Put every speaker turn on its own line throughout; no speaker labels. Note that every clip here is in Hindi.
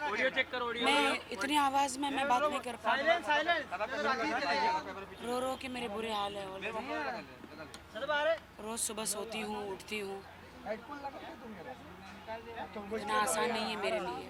ऑडियो चेक करो। ऑडियो
मैं इतनी आवाज़ में मैं बात नहीं कर पा रही। रो रो के मेरे बुरे हाल है। रोज़ सुबह सोती हूँ, उठती हूँ, इतना आसान नहीं है मेरे लिए।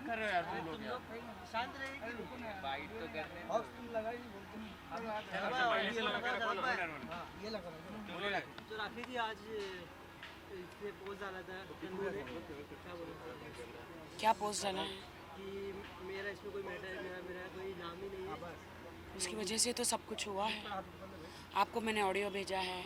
कर रहे हो यार तुम लोग यार, शांत रहेगी बाइट तो करने तुम लगा ही नहीं बोलते तो राफी जी आज इसने पोस्ट डाला था,
क्या पोस्ट डाला है
कि मेरा इसमें कोई मैटर, मेरा कोई नाम ही नहीं है।
उसकी वजह से तो सब कुछ हुआ है। आपको मैंने ऑडियो भेजा है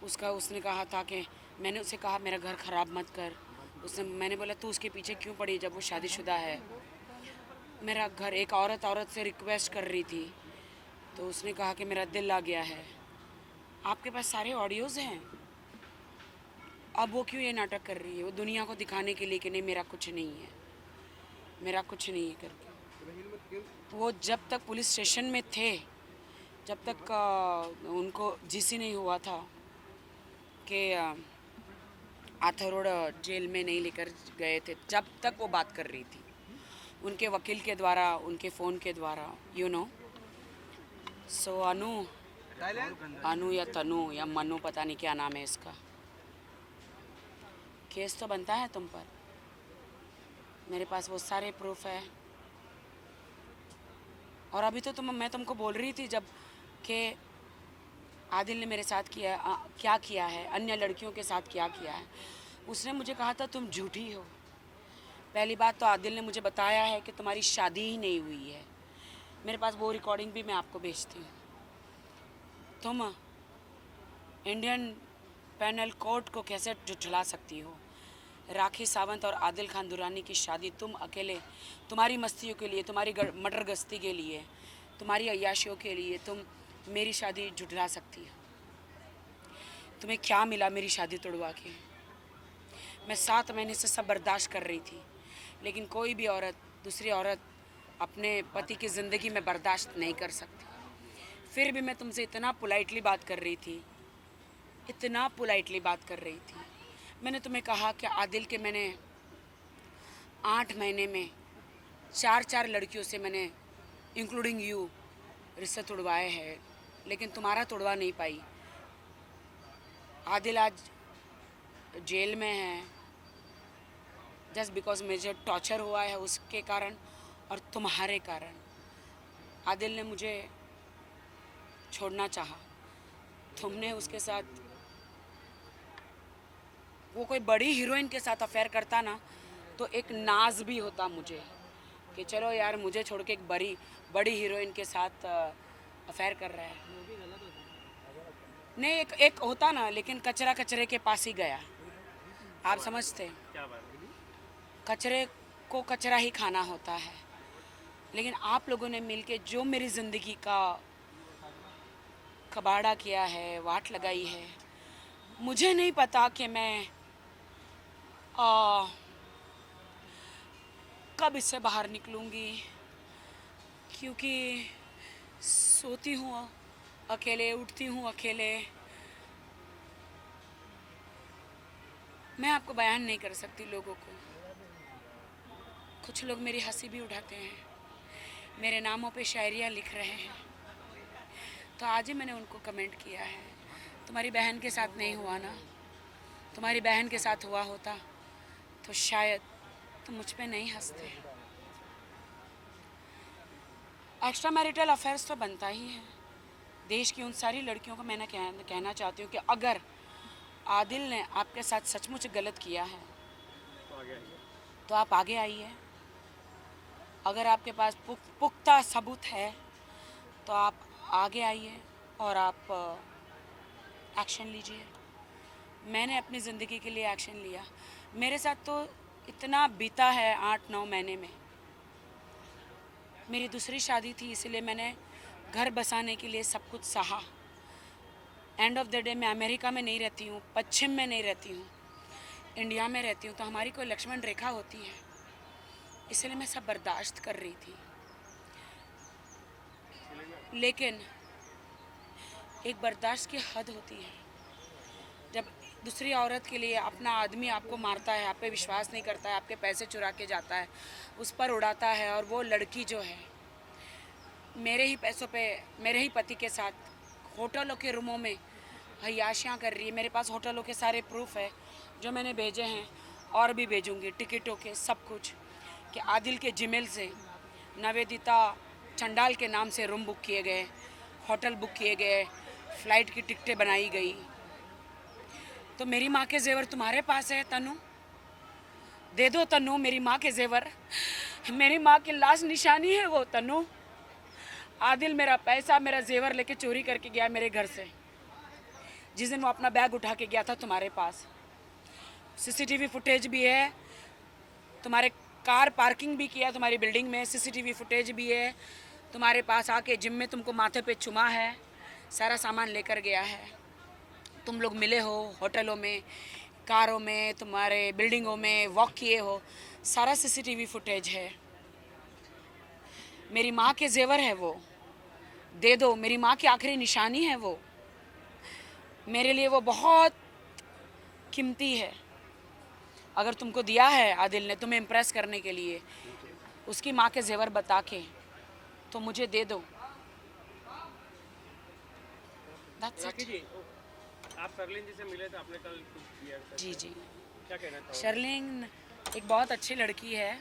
उसका। उसने कहा था कि मैंने उसे कहा मेरा घर ख़राब मत कर। मैंने बोला तू उसके पीछे क्यों पड़ी जब वो शादीशुदा है। मेरा घर एक औरत से रिक्वेस्ट कर रही थी तो उसने कहा कि मेरा दिल आ गया है। आपके पास सारे ऑडियोज़ हैं। अब वो क्यों ये नाटक कर रही है? वो दुनिया को दिखाने के लिए कि नहीं मेरा कुछ नहीं है, मेरा कुछ नहीं है करके। वो जब तक पुलिस स्टेशन में थे, जब तक उनको जीसी नहीं हुआ था कि आथर जेल में नहीं लेकर गए थे, जब तक वो बात कर रही थी उनके वकील के द्वारा, उनके फ़ोन के द्वारा, यू नो। सो अनु या तनु या मनु, पता नहीं क्या नाम है इसका, केस तो बनता है तुम पर। मेरे पास वो सारे प्रूफ है। और अभी तो मैं तुमको बोल रही थी जब कि आदिल ने मेरे साथ क्या किया है, अन्य लड़कियों के साथ क्या किया है। उसने मुझे कहा था तुम झूठी हो। पहली बात तो आदिल ने मुझे बताया है कि तुम्हारी शादी ही नहीं हुई है। मेरे पास वो रिकॉर्डिंग भी मैं आपको भेजती हूँ। तुम इंडियन पैनल कोर्ट को कैसे झुठला सकती हो? राखी सावंत और आदिल खान दुरानी की शादी तुम अकेले, तुम्हारी मस्तियों के लिए, तुम्हारी मटर गश्ती के लिए, तुम्हारी अय्याशियों के लिए तुम मेरी शादी झुठला सकती हो? तुम्हें क्या मिला मेरी शादी तोड़वा के? मैं 7 महीने से सब बर्दाश्त कर रही थी, लेकिन कोई भी औरत दूसरी औरत अपने पति की ज़िंदगी में बर्दाश्त नहीं कर सकती। फिर भी मैं तुमसे इतना पोलाइटली बात कर रही थी, इतना पोलाइटली बात कर रही थी। मैंने तुम्हें कहा कि आदिल के मैंने 8 महीने में 4 लड़कियों से मैंने इंक्लूडिंग यू रिश्ते तोड़वाए हैं, लेकिन तुम्हारा तोड़वा नहीं पाई। आदिल आज जेल में है जस्ट बिकॉज मुझे टॉर्चर हुआ है उसके कारण और तुम्हारे कारण। आदिल ने मुझे छोड़ना चाहा, तुमने उसके साथ, वो कोई बड़ी हीरोइन के साथ अफेयर करता ना तो एक नाज भी होता मुझे कि चलो यार मुझे छोड़ के एक बड़ी हीरोइन के साथ अफेयर कर रहा है। नहीं, एक होता ना, लेकिन कचरा कचरे के पास ही गया। आप समझते? कचरे को कचरा ही खाना होता है। लेकिन आप लोगों ने मिलके जो मेरी ज़िंदगी का कबाड़ा किया है, वाट लगाई है, मुझे नहीं पता कि मैं कब इससे बाहर निकलूँगी, क्योंकि सोती हूँ अकेले, उठती हूँ अकेले। मैं आपको बयान नहीं कर सकती लोगों को। कुछ लोग मेरी हंसी भी उड़ाते हैं, मेरे नामों पे शायरियाँ लिख रहे हैं। तो आज ही मैंने उनको कमेंट किया है, तुम्हारी बहन के साथ नहीं हुआ ना, तुम्हारी बहन के साथ हुआ होता तो शायद तुम मुझ पे नहीं हंसते। एक्स्ट्रा मैरिटल अफेयर्स तो बनता ही है। देश की उन सारी लड़कियों को मैं कहना चाहती हूँ कि अगर आदिल ने आपके साथ सचमुच गलत किया है तो आप आगे आइए। अगर आपके पास पुख्ता सबूत है तो आप आगे आइए और आप एक्शन लीजिए। मैंने अपनी ज़िंदगी के लिए एक्शन लिया। मेरे साथ तो इतना बीता है 8-9 महीने में। मेरी दूसरी शादी थी, इसलिए मैंने घर बसाने के लिए सब कुछ सहा। एंड ऑफ द डे मैं अमेरिका में नहीं रहती हूँ, पश्चिम में नहीं रहती हूँ, इंडिया में रहती हूँ, तो हमारी कोई लक्ष्मण रेखा होती है, इसलिए मैं सब बर्दाश्त कर रही थी। लेकिन एक बर्दाश्त की हद होती है। जब दूसरी औरत के लिए अपना आदमी आपको मारता है, आप पे विश्वास नहीं करता है, आपके पैसे चुरा के जाता है, उस पर उड़ाता है, और वो लड़की जो है मेरे ही पैसों पे मेरे ही पति के साथ होटलों के रूमों में हयाशियाँ कर रही है। मेरे पास होटलों के सारे प्रूफ है जो मैंने भेजे हैं, और भी भेजूंगी, टिकटों के सब कुछ, कि आदिल के जीमेल से नवेदिता चंडाल के नाम से रूम बुक किए गए, होटल बुक किए गए, फ़्लाइट की टिकटें बनाई गई। तो मेरी माँ के जेवर तुम्हारे पास है तनु, दे दो तनु मेरी माँ के जेवर। मेरी माँ की लाश निशानी है वो तनु। आदिल मेरा पैसा, मेरा जेवर लेके चोरी करके गया मेरे घर से, जिस दिन वो अपना बैग उठा के गया था तुम्हारे पास। सीसीटीवी फुटेज भी है, तुम्हारे कार पार्किंग भी किया तुम्हारी बिल्डिंग में, सीसीटीवी फुटेज भी है। तुम्हारे पास आके जिम में तुमको माथे पे चुमा है, सारा सामान लेकर गया है। तुम लोग मिले हो होटलों में, कारों में, तुम्हारे बिल्डिंगों में वॉक किए हो, सारा सीसीटीवी फुटेज है। मेरी माँ के जेवर है वो, दे दो। मेरी माँ की आखिरी निशानी है वो, मेरे लिए वो बहुत कीमती है। अगर तुमको दिया है आदिल ने तुम्हें इम्प्रेस करने के लिए उसकी माँ के जेवर बता के, तो मुझे दे दो। That's it.
राखी जी, आप शर्लिन जी से मिले थे, आपने कल कुछ किया था।
जी जी,
क्या कहना चाहोगे?
शर्लिन एक बहुत अच्छी लड़की है।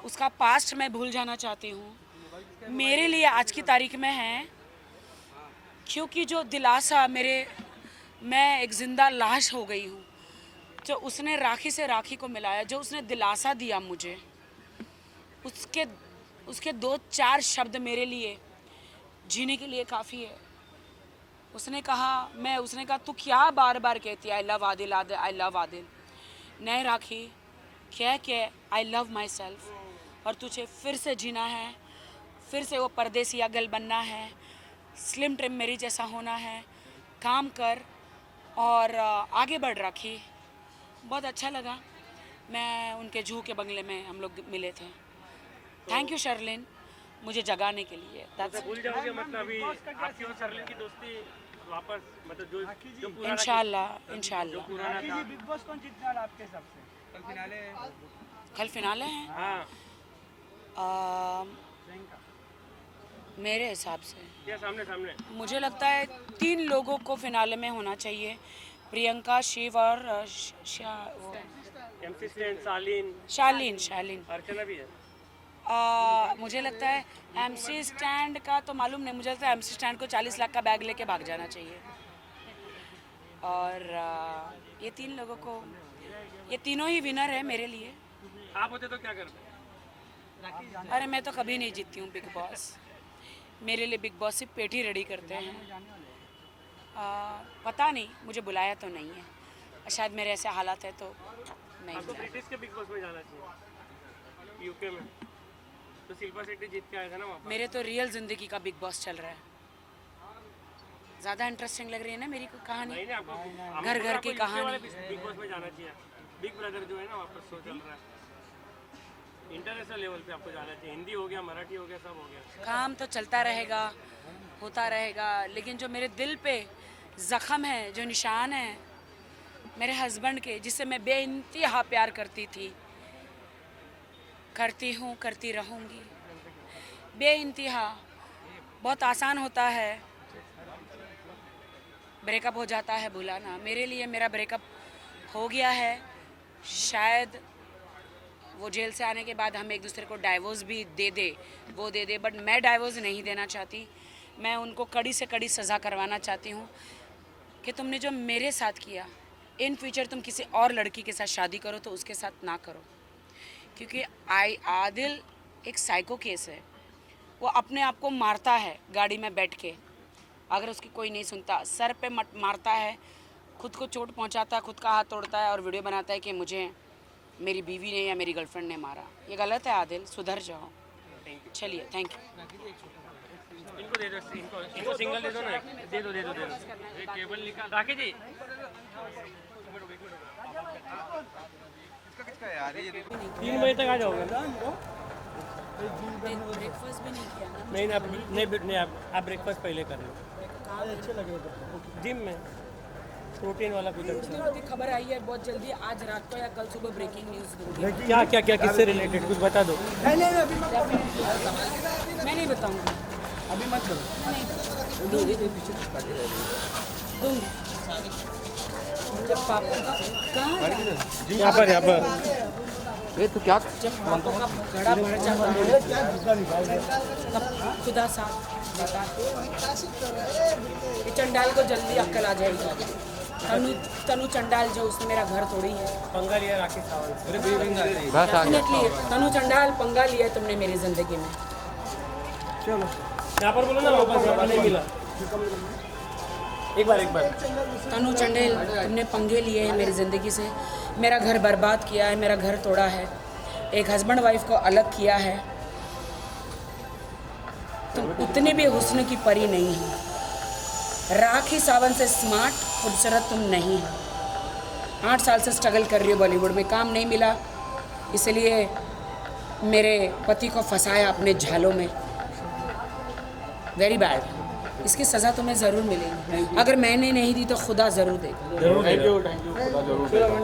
उसका पास्ट मैं भूल जाना चाहती हूँ। मेरे लिए आज की तारीख में है, क्योंकि जो दिलासा मैं एक ज़िंदा लाश हो गई हूँ। जो उसने राखी से राखी को मिलाया, जो उसने दिलासा दिया मुझे, उसके 2-4 शब्द मेरे लिए जीने के लिए काफ़ी है। उसने कहा तू क्या बार बार कहती है I love Adil, I love Adil. नहीं राखी, क्या आई लव माई सेल्फ, और तुझे फिर से जीना है, फिर से वो परदेसिया गल बनना है, स्लिम ट्रिम मेरी जैसा होना है। काम कर और आगे बढ़ राखी। बहुत अच्छा लगा, मैं उनके जूह के बंगले में हम लोग मिले थे। थैंक यू शर्लिन, मुझे जगाने के लिए।
तो भूल जाओगे मतलब अभी आपकी और शर्लिन की दोस्ती वापस, मतलब जो पुराना
इंशाल्लाह
पुराना था।
बिग बॉस कौन जीतने वाला आपके हिसाब से?
कल फिनाले हैं।
हाँ,
मेरे हिसाब से
क्या सामने
मुझे लगता है 3 लोगों को फिनाले में होना चाहिए, प्रियंका, शिव और
MC स्टैंड,
शालीन।
अर्चना भी है।
मुझे लगता है MC स्टैंड का तो मालूम नहीं, मुझे लगता है MC स्टैंड को 40 लाख का बैग लेके भाग जाना चाहिए। और ये 3 लोगों को, ये तीनों ही विनर है मेरे लिए।
आप होते तो क्या करते?
अरे मैं तो कभी नहीं जीतती हूँ बिग बॉस। मेरे लिए बिग बॉस सिर्फ पेटी रेडी करते हैं। पता नहीं, मुझे बुलाया तो नहीं है, शायद मेरे ऐसे हालात है तो नहीं
आपको
बुलाया।
ब्रिटिश के बिग बॉस में जाना चाहिए, UK में तो शिल्पा शेट्टी जीत के आया था ना वहाँ पर।
मेरे तो रियल ज़िंदगी का बिग बॉस चल रहा है, ज़्यादा इंटरेस्टिंग लग रही है ना मेरी को कहानी।
नहीं आपको
घर की कहानी।
बिग बॉस में जाना चाहिए। बिग ब्रदर जो है ना वापस शो चल रहा है, इंटरनेशनल लेवल पे आपको जाना चाहिए। हिंदी हो गया, मराठी हो गया, सब हो गया।
काम तो चलता रहेगा, होता रहेगा, लेकिन जो मेरे दिल पे ज़ख़म है, जो निशान है मेरे हस्बैंड के, जिससे मैं बेइंतहा प्यार करती थी, करती हूँ, करती रहूँगी बेइंतहा। बहुत आसान होता है, ब्रेकअप हो जाता है भुलाना। मेरे लिए मेरा ब्रेकअप हो गया है। शायद वो जेल से आने के बाद हम एक दूसरे को डाइवोर्स भी दे दे, बट मैं डाइवोर्स नहीं देना चाहती। मैं उनको कड़ी से कड़ी सज़ा करवाना चाहती हूँ कि तुमने जो मेरे साथ किया, इन फ्यूचर तुम किसी और लड़की के साथ शादी करो तो उसके साथ ना करो, क्योंकि आदिल एक साइको केस है। वो अपने आप को मारता है गाड़ी में बैठ के, अगर उसकी कोई नहीं सुनता, सर पे मारता है, खुद को चोट पहुंचाता है, खुद का हाथ तोड़ता है और वीडियो बनाता है कि मुझे मेरी बीवी ने या मेरी गर्लफ्रेंड ने मारा। ये गलत है आदिल, सुधर जाओ। चलिए, थैंक यू।
इनको दे दो, इनको सिंगल दे दो ना, दे दो। एक केबल निकाल राखी जी।
किसका यार ये
3 बजे तक आ जाओगे।
ब्रेकफास्ट भी नहीं किया ना।
नहीं नहीं आप ब्रेकफास्ट पहले कर लो जिम में प्रोटीन वाला कुछ अच्छा
मुझे खबर आई है बहुत जल्दी, आज रात को या कल सुबह ब्रेकिंग न्यूज़ दूंगी।
क्या किससे रिलेटेड कुछ बता दो
मैं नहीं बताऊंगी,
अभी मत करो।
दूंगी जब पापा का कहाँ
यहाँ पर
ये तो क्या
जब पापा का घड़ा भर जाता है तब खुदा साथ देता है। ये चंडाल को जल्दी अक्ल आ जाएगी। तनु चंडाल जो उसने मेरा घर तोड़ी है।
पंगा लिया राकेश सावंत
बस आ गया।
डेफिनेटली तनु चंडाल पंगा लिया है तुमने मेरी जिंदगी में।
चलो
यहाँ पर बोलो ना वापस यहाँ पर नहीं मिला एक बार
तनु चंडेल तुमने पंगे लिए हैं मेरी ज़िंदगी से, मेरा घर बर्बाद किया है, मेरा घर तोड़ा है, एक हस्बैंड वाइफ को अलग किया है। तुम उतने भी हुस्न की परी नहीं हो। राखी सावंत से स्मार्ट खूबसूरत तुम नहीं हो। 8 साल से स्ट्रगल कर रही हो बॉलीवुड में, काम नहीं मिला इसलिए मेरे पति को फंसाया अपने झालों में। Very bad. इसकी सज़ा तुम्हें ज़रूर मिलेगी। अगर मैंने नहीं दी तो खुदा ज़रूर देगा।
Thank you